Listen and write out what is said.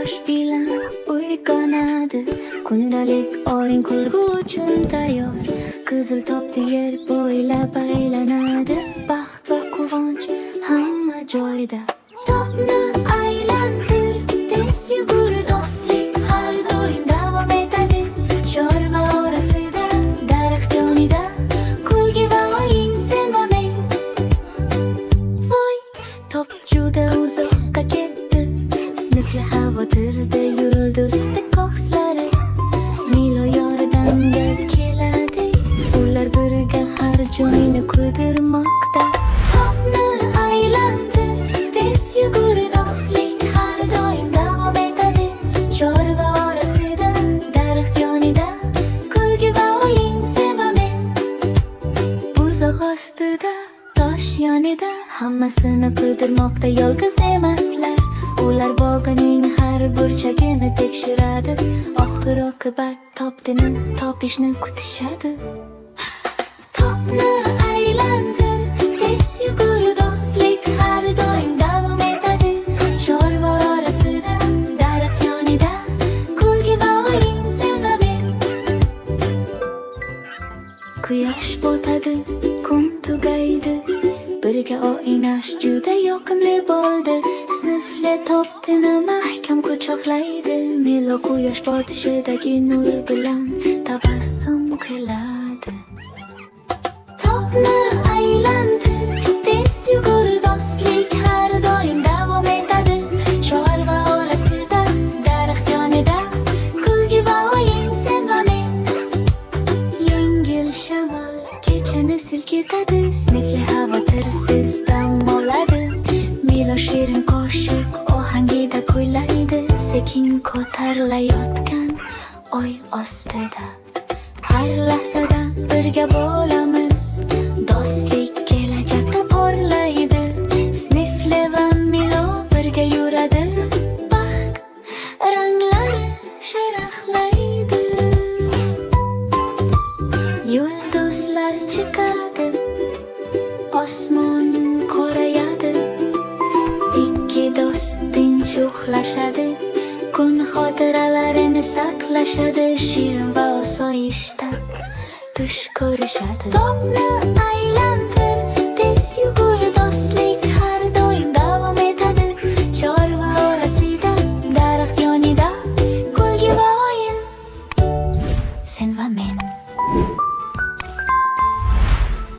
quyosh bilan uyg'onadi. Kundalik oying kulgu uchun tayyor. Qizil topdi yer bo'ylab aylanadi. Baxt va quvonch hamma joyda. Topni aylantir, tez yugur, do'stlik har doim davom etadi. Chorva orasida, daraxt yonida, kulgi va o'yin sen va men. Voy, top juda uzoqqa ketdi. Sinfli xavotirda yulduzdi ko'kslari. Milo yordamga keladi. Ular birga har joyni qidirmoqda. Topni aylantir, tez yugur, do'stlik har doim davom etadi. Chorva orasida, daraxt yonida, kulgi va o'yin sen va men. Buzoq ostida, tosh yonida, hammasini qidirmoqda yolg'iz emaslar. Ular bog'ining har burchagini tekshiradi. Oxir oqibat topdini topishni kutishadi. Topni aylantir, tez yugur, do'stlik har doim davom etadi. Chorva orasida, daraxt yonida, kulgi va o'yin sen va men. Quyosh botadi, kun tugaydi. Birga o'ynash juda yoqimli bo'ldi. Sinfli topdini mahkam quchoqlaydi. Milo quyosh botishidagi nur bilan tabassum qiladi. Topni aylantir, tez yugur, do'stlik har doim davom etadi. Chorva orasida, daraxt yonida, kulgi va o'yin sen va men. Yengil shamol kechani silkitadi. Sinfli xavotirsiz dam oladi. Milo shirin qo'shiq ohangida kuylaydi. Sekin ko'tarilayotgan oy ostida. Har lahzada birga bo'lamiz. Do'stlik kelajakda porlaydi. Sinfli va Milo birga yuradi. Baxt ranglari sharaqlaydi. Yulduzlar chiqadi, osmon qorayadi. Ikki do'st tinch uxlashadi. Kun xotiralarini saqlashadi. Shirin va osoyishta tush ko'rishadi. Topni aylantir, tez yugur, do'stlik har doim davom etadi. Chorva orasida, daraxt yonida, kulgi va o'yin sen va men.